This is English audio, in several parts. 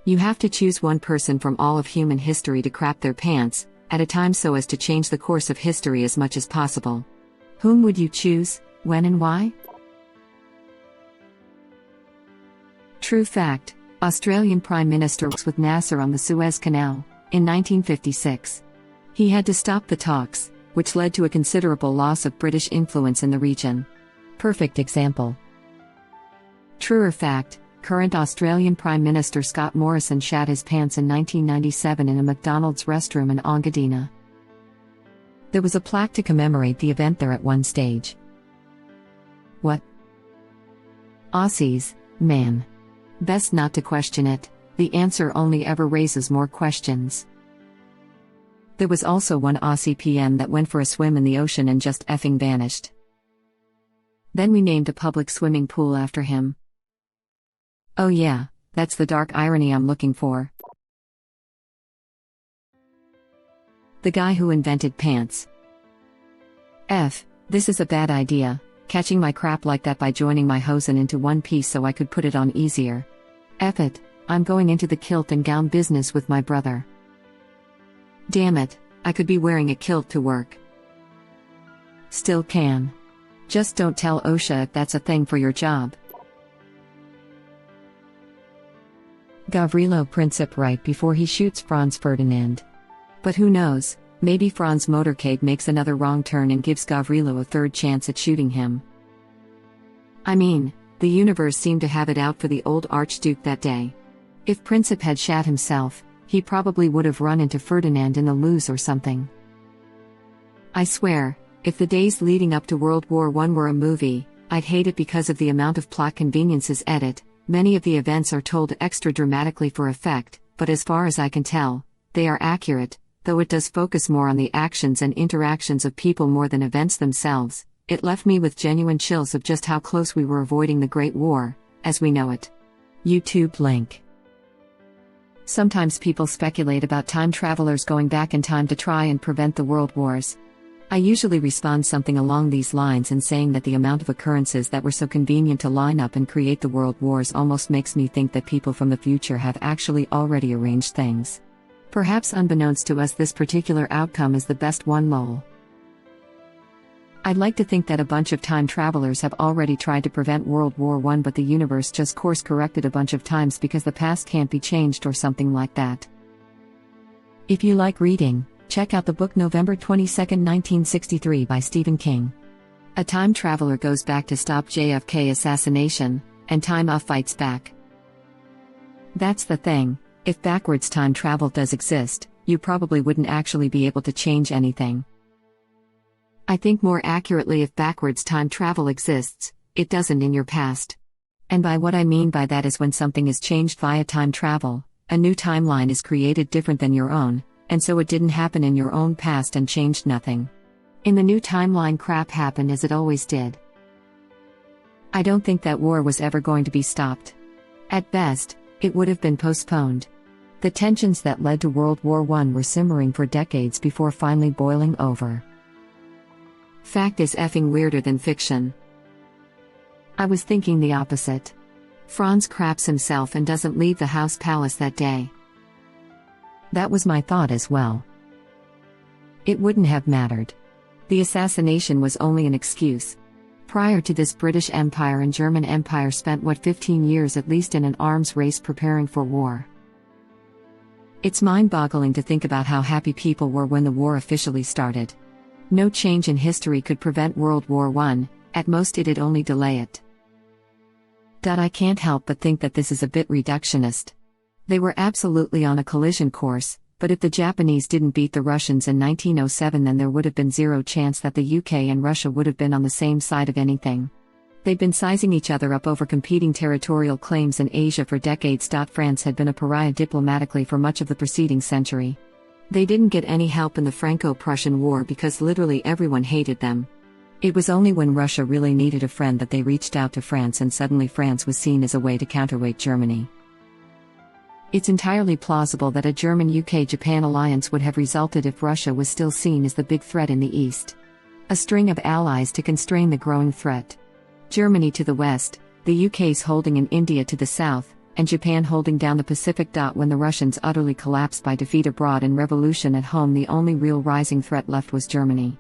You have to choose one person from all of human history to crap their pants, at a time so as to change the course of history as much as possible. Whom would you choose, when and why? True fact, Australian Prime Minister was with Nasser on the Suez Canal, in 1956. He had to stop the talks, which led to a considerable loss of British influence in the region. Perfect example. Truer fact, current Australian Prime Minister Scott Morrison shat his pants in 1997 in a McDonald's restroom in Engadina. There was a plaque to commemorate the event there at one stage. What? Aussies, man. Best not to question it, the answer only ever raises more questions. There was also one Aussie PM that went for a swim in the ocean and just effing vanished. Then we named a public swimming pool after him. Oh yeah, that's the dark irony I'm looking for. The guy who invented pants. This is a bad idea, catching my crap like that by joining my hosen into one piece so I could put it on easier. It, I'm going into the kilt and gown business with my brother. Damn it, I could be wearing a kilt to work. Still can. Just don't tell OSHA if that's a thing for your job. Gavrilo Princip right before he shoots Franz Ferdinand. But who knows, maybe Franz motorcade makes another wrong turn and gives Gavrilo a third chance at shooting him. I mean, the universe seemed to have it out for the old Archduke that day. If Princip had shat himself, he probably would have run into Ferdinand in the Luz or something. I swear, if the days leading up to World War I were a movie, I'd hate it because of the amount of plot conveniences. Many of the events are told extra dramatically for effect, but as far as I can tell, they are accurate, though it does focus more on the actions and interactions of people more than events themselves. It left me with genuine chills of just how close we were avoiding the Great War, as we know it. YouTube link. Sometimes people speculate about time travelers going back in time to try and prevent the world wars. I usually respond something along these lines and saying that the amount of occurrences that were so convenient to line up and create the world wars almost makes me think that people from the future have actually already arranged things. Perhaps unbeknownst to us, this particular outcome is the best one. Lol. I'd like to think that a bunch of time travelers have already tried to prevent World War I, but the universe just course corrected a bunch of times because the past can't be changed or something like that. If you like reading, check out the book November 22, 1963 by Stephen King. A time traveler goes back to stop JFK assassination, and time fights back. That's the thing, if backwards time travel does exist, you probably wouldn't actually be able to change anything. I think more accurately, if backwards time travel exists, it doesn't in your past. And by what I mean by that is when something is changed via time travel, a new timeline is created different than your own, and so it didn't happen in your own past and changed nothing. In the new timeline, crap happened as it always did. I don't think that war was ever going to be stopped. At best, it would have been postponed. The tensions that led to World War I were simmering for decades before finally boiling over. Fact is effing weirder than fiction. I was thinking the opposite. Franz craps himself and doesn't leave the house palace that day. That was my thought as well. It wouldn't have mattered. The assassination was only an excuse. Prior to this, British Empire and German Empire spent 15 years at least in an arms race preparing for war. It's mind-boggling to think about how happy people were when the war officially started. No change in history could prevent World War I, at most it'd only delay it. I can't help but think that this is a bit reductionist. They were absolutely on a collision course, but if the Japanese didn't beat the Russians in 1907, then there would have been zero chance that the UK and Russia would have been on the same side of anything. They'd been sizing each other up over competing territorial claims in Asia for decades. France had been a pariah diplomatically for much of the preceding century. They didn't get any help in the Franco-Prussian War because literally everyone hated them. It was only when Russia really needed a friend that they reached out to France, and suddenly France was seen as a way to counterweight Germany. It's entirely plausible that a German-UK-Japan alliance would have resulted if Russia was still seen as the big threat in the East. A string of allies to constrain the growing threat. Germany to the west, the UK's holding in India to the south, and Japan holding down the Pacific. When the Russians utterly collapsed by defeat abroad and revolution at home, the only real rising threat left was Germany.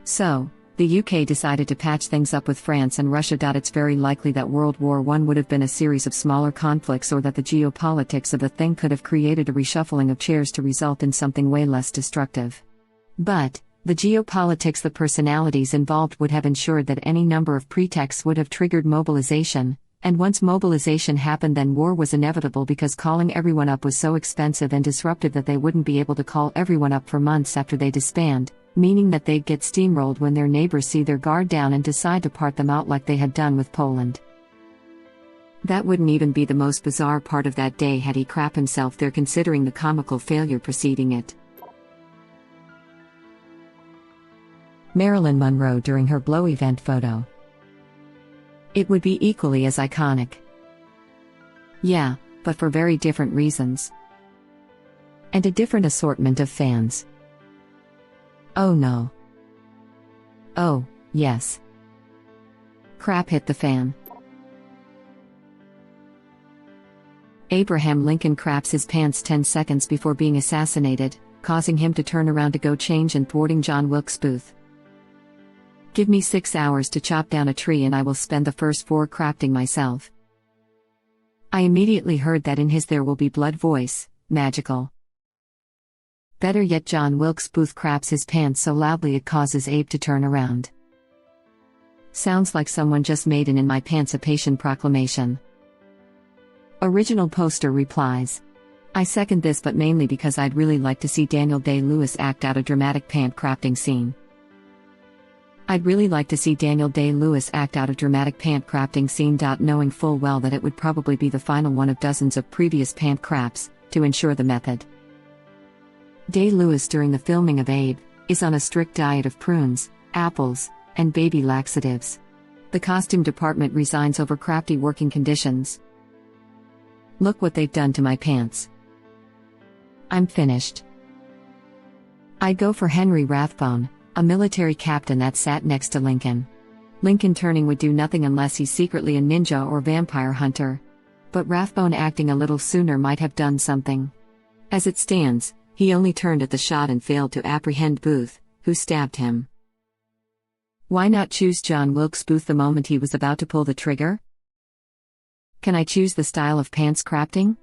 So, the UK decided to patch things up with France and Russia. It's very likely that World War I would have been a series of smaller conflicts, or that the geopolitics of the thing could have created a reshuffling of chairs to result in something way less destructive. But, the geopolitics, the personalities involved, would have ensured that any number of pretexts would have triggered mobilization, and once mobilization happened, then war was inevitable, because calling everyone up was so expensive and disruptive that they wouldn't be able to call everyone up for months after they disband, meaning that they'd get steamrolled when their neighbors see their guard down and decide to part them out like they had done with Poland. That wouldn't even be the most bizarre part of that day had he crap himself there, considering the comical failure preceding it. Marilyn Monroe during her blow event photo. It would be equally as iconic. Yeah, but for very different reasons. And a different assortment of fans. Oh no. Oh, yes. Crap hit the fan. Abraham Lincoln craps his pants 10 seconds before being assassinated, causing him to turn around to go change and thwarting John Wilkes Booth. Give me 6 hours to chop down a tree and I will spend the first 4 crafting myself. I immediately heard that in his "there will be blood" voice, magical. Better yet, John Wilkes Booth craps his pants so loudly it causes Abe to turn around. Sounds like someone just made an "in my pantsipation" proclamation. Original poster replies. I second this, but mainly because I'd really like to see Daniel Day-Lewis act out a dramatic pant crafting scene. I'd really like to see Daniel Day-Lewis act out a dramatic pant crafting scene. Knowing full well that it would probably be the final one of dozens of previous pant craps, to ensure the method. Day-Lewis, during the filming of Abe, is on a strict diet of prunes, apples, and baby laxatives. The costume department resigns over crafty working conditions. Look what they've done to my pants. I'm finished. I'd go for Henry Rathbone, a military captain that sat next to Lincoln. Lincoln turning would do nothing unless he's secretly a ninja or vampire hunter. But Rathbone acting a little sooner might have done something. As it stands, he only turned at the shot and failed to apprehend Booth, who stabbed him. Why not choose John Wilkes Booth the moment he was about to pull the trigger? Can I choose the style of pants crafting?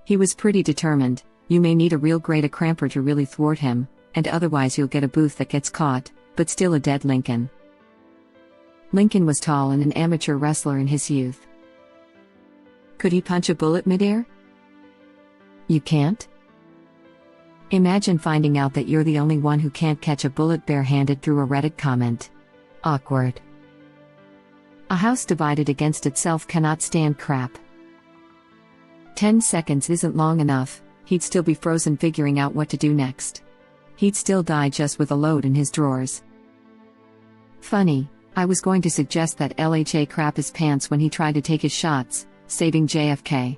He was pretty determined. You may need a real great cramper to really thwart him, and otherwise you'll get a Booth that gets caught, but still a dead Lincoln. Lincoln was tall and an amateur wrestler in his youth. Could he punch a bullet midair? You can't? Imagine finding out that you're the only one who can't catch a bullet barehanded through a Reddit comment. Awkward. A house divided against itself cannot stand crap. 10 seconds isn't long enough, he'd still be frozen figuring out what to do next. He'd still die just with a load in his drawers. Funny, I was going to suggest that LHA crap his pants when he tried to take his shots, saving JFK.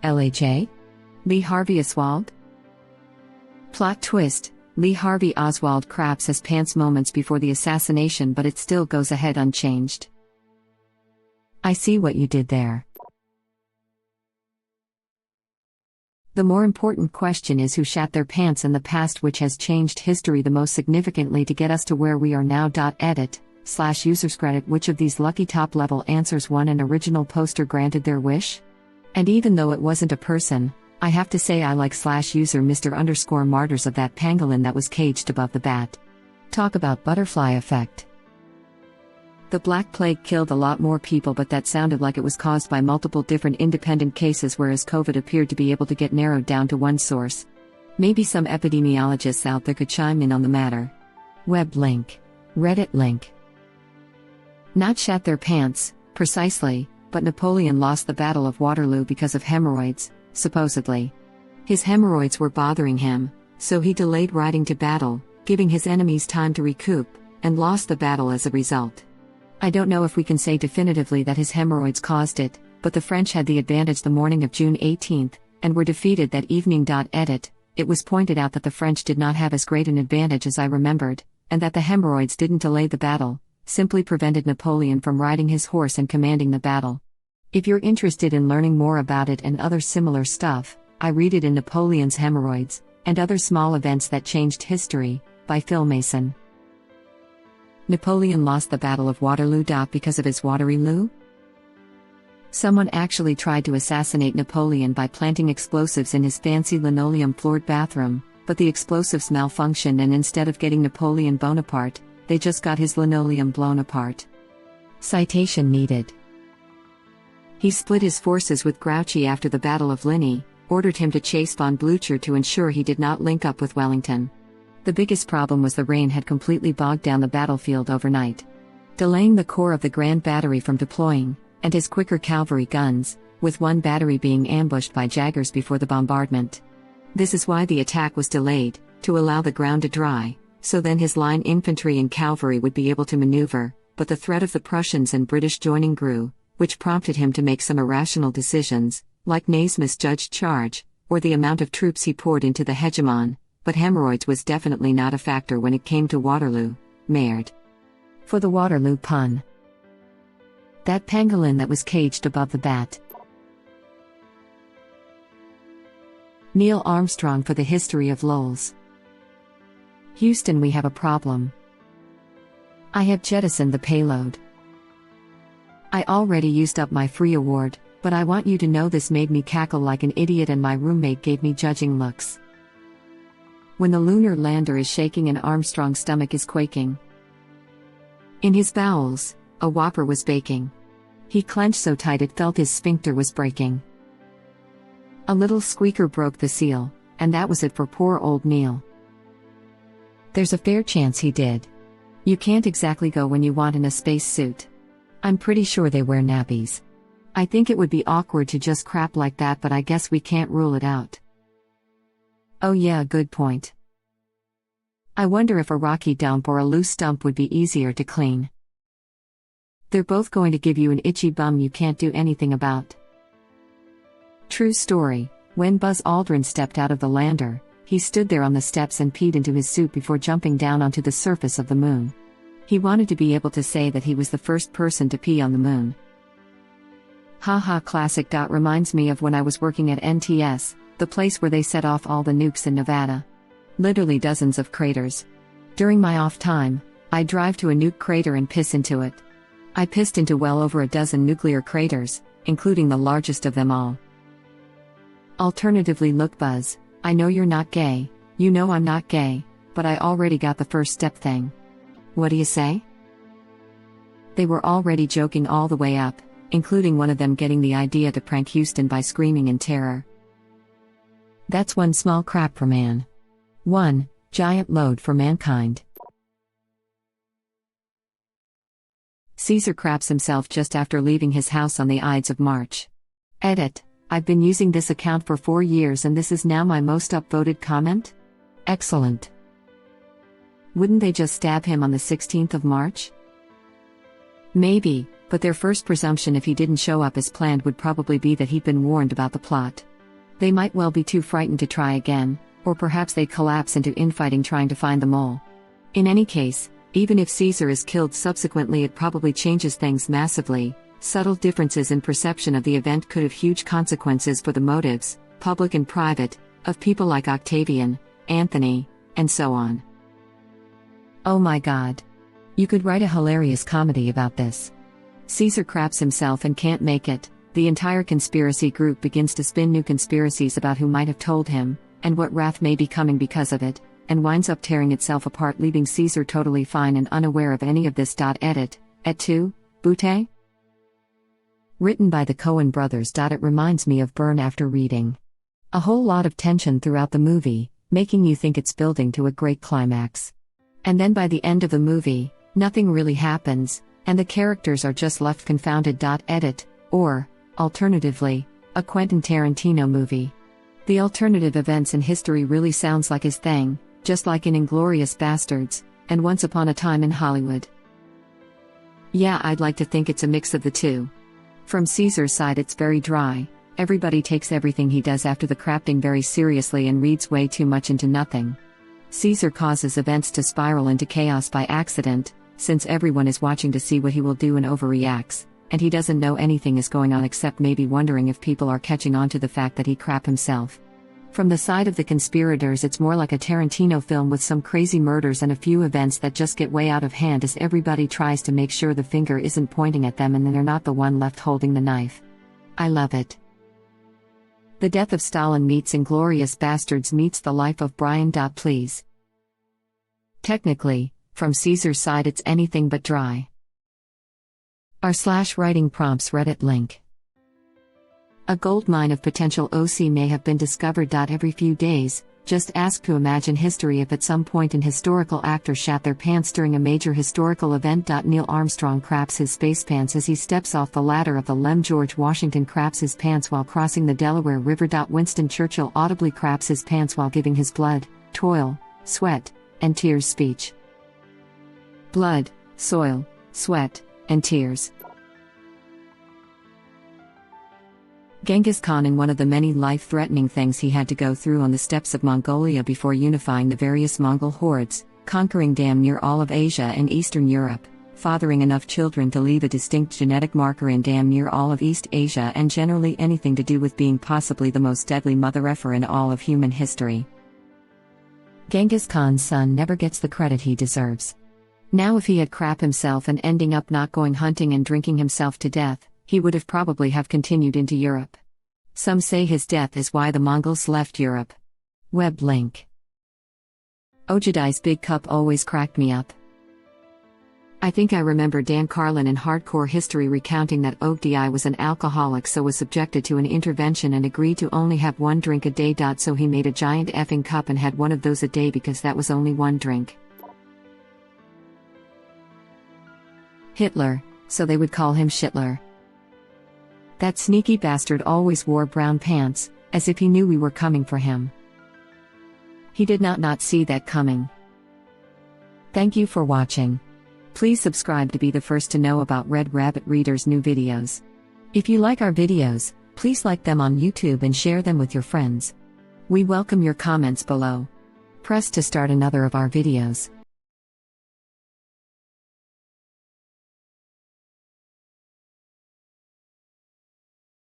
LHA? Lee Harvey Oswald? Plot twist, Lee Harvey Oswald craps his pants moments before the assassination, but it still goes ahead unchanged. I see what you did there. The more important question is who shat their pants in the past, which has changed history the most significantly to get us to where we are now. Edit/userscredit. Which of these lucky top-level answers won an original poster granted their wish? And even though it wasn't a person, I have to say I like /user Mr_Martyrs of that pangolin that was caged above the bat. Talk about butterfly effect. The Black Plague killed a lot more people, but that sounded like it was caused by multiple different independent cases, whereas COVID appeared to be able to get narrowed down to one source. Maybe some epidemiologists out there could chime in on the matter. Web link. Reddit link. Not shat their pants, precisely, but Napoleon lost the Battle of Waterloo because of hemorrhoids, supposedly. His hemorrhoids were bothering him, so he delayed riding to battle, giving his enemies time to recoup, and lost the battle as a result. I don't know if we can say definitively that his hemorrhoids caused it, but the French had the advantage the morning of June 18, and were defeated that evening. Edit. It was pointed out that the French did not have as great an advantage as I remembered, and that the hemorrhoids didn't delay the battle, simply prevented Napoleon from riding his horse and commanding the battle. If you're interested in learning more about it and other similar stuff, I read it in Napoleon's Hemorrhoids, and Other Small Events That Changed History, by Phil Mason. Napoleon lost the Battle of Waterloo. Because of his Waterloo? Someone actually tried to assassinate Napoleon by planting explosives in his fancy linoleum-floored bathroom, but the explosives malfunctioned, and instead of getting Napoleon Bonaparte, they just got his linoleum blown apart. Citation needed. He split his forces with Grouchy after the Battle of Ligny, ordered him to chase von Blücher to ensure he did not link up with Wellington. The biggest problem was the rain had completely bogged down the battlefield overnight, delaying the core of the Grand Battery from deploying, and his quicker cavalry guns, with one battery being ambushed by Jaggers before the bombardment. This is why the attack was delayed, to allow the ground to dry, so then his line infantry and cavalry would be able to maneuver, but the threat of the Prussians and British joining grew, which prompted him to make some irrational decisions, like Ney's misjudged charge, or the amount of troops he poured into the hegemon, but hemorrhoids was definitely not a factor when it came to Waterloo. Merde. For the Waterloo pun. That pangolin that was caged above the bat. Neil Armstrong for the history of lols. Houston, we have a problem. I have jettisoned the payload. I already used up my free award, but I want you to know this made me cackle like an idiot and my roommate gave me judging looks. When the lunar lander is shaking and Armstrong's stomach is quaking. In his bowels, a whopper was baking. He clenched so tight it felt his sphincter was breaking. A little squeaker broke the seal, and that was it for poor old Neil. There's a fair chance he did. You can't exactly go when you want in a space suit. I'm pretty sure they wear nappies. I think it would be awkward to just crap like that, but I guess we can't rule it out. Oh yeah, good point. I wonder if a rocky dump or a loose stump would be easier to clean. They're both going to give you an itchy bum you can't do anything about. True story, when Buzz Aldrin stepped out of the lander, he stood there on the steps and peed into his suit before jumping down onto the surface of the moon. He wanted to be able to say that he was the first person to pee on the moon. Haha, classic. Reminds me of when I was working at NTS, the place where they set off all the nukes in Nevada. Literally dozens of craters. During my off time, I'd drive to a nuke crater and piss into it. I pissed into well over a dozen nuclear craters, including the largest of them all. Alternatively, look Buzz, I know you're not gay, you know I'm not gay, but I already got the first step thing. What do you say? They were already joking all the way up, including one of them getting the idea to prank Houston by screaming in terror. That's one small crap for man. One giant load for mankind. Caesar craps himself just after leaving his house on the Ides of March. Edit. I've been using this account for 4 years and this is now my most upvoted comment? Excellent. Wouldn't they just stab him on the 16th of March? Maybe, but their first presumption if he didn't show up as planned would probably be that he'd been warned about the plot. They might well be too frightened to try again, or perhaps they'd collapse into infighting trying to find the mole. In any case, even if Caesar is killed subsequently, it probably changes things massively. Subtle differences in perception of the event could have huge consequences for the motives, public and private, of people like Octavian, Anthony, and so on. Oh my god. You could write a hilarious comedy about this. Caesar craps himself and can't make it, the entire conspiracy group begins to spin new conspiracies about who might have told him, and what wrath may be coming because of it, and winds up tearing itself apart, leaving Caesar totally fine and unaware of any of this. Edit. Et tu, Butte? Written by the Coen brothers. It reminds me of Burn after reading. A whole lot of tension throughout the movie, making you think it's building to a great climax. And then by the end of the movie, nothing really happens, and the characters are just left confounded. Edit. Or, alternatively, a Quentin Tarantino movie. The alternative events in history really sounds like his thing, just like in Inglourious Bastards, and Once Upon a Time in Hollywood. Yeah, I'd like to think it's a mix of the two. From Caesar's side it's very dry, everybody takes everything he does after the crafting very seriously and reads way too much into nothing. Caesar causes events to spiral into chaos by accident, since everyone is watching to see what he will do and overreacts, and he doesn't know anything is going on except maybe wondering if people are catching on to the fact that he crap himself. From the side of the conspirators, it's more like a Tarantino film with some crazy murders and a few events that just get way out of hand as everybody tries to make sure the finger isn't pointing at them and then they're not the one left holding the knife. I love it. The death of Stalin meets Inglourious Bastards meets the life of Brian. Please. Technically, from Caesar's side it's anything but dry. r/writing prompts Reddit link. A goldmine of potential OC may have been discovered. Every few days, just ask to imagine history if at some point an historical actor shat their pants during a major historical event. Neil Armstrong craps his space pants as he steps off the ladder of the LEM. George Washington craps his pants while crossing the Delaware River. Winston Churchill audibly craps his pants while giving his blood, toil, sweat, and tears speech. Blood, soil, sweat, and tears. Genghis Khan, in one of the many life-threatening things he had to go through on the steppes of Mongolia before unifying the various Mongol hordes, conquering damn near all of Asia and Eastern Europe, fathering enough children to leave a distinct genetic marker in damn near all of East Asia, and generally anything to do with being possibly the most deadly mother effer in all of human history. Genghis Khan's son never gets the credit he deserves. Now, if he had crap himself and ending up not going hunting and drinking himself to death, he would have probably have continued into Europe. Some say his death is why the Mongols left Europe. Web link. Ojedi's big cup always cracked me up. I think I remember Dan Carlin in Hardcore History recounting that Ojedi was an alcoholic, so was subjected to an intervention and agreed to only have one drink a day. So he made a giant effing cup and had one of those a day because that was only one drink. Hitler, so they would call him Shitler. That sneaky bastard always wore brown pants, as if he knew we were coming for him. He did not see that coming. Thank you for watching. Please subscribe to be the first to know about Red Rabbit Reader's new videos. If you like our videos, please like them on YouTube and share them with your friends. We welcome your comments below. Press to start another of our videos.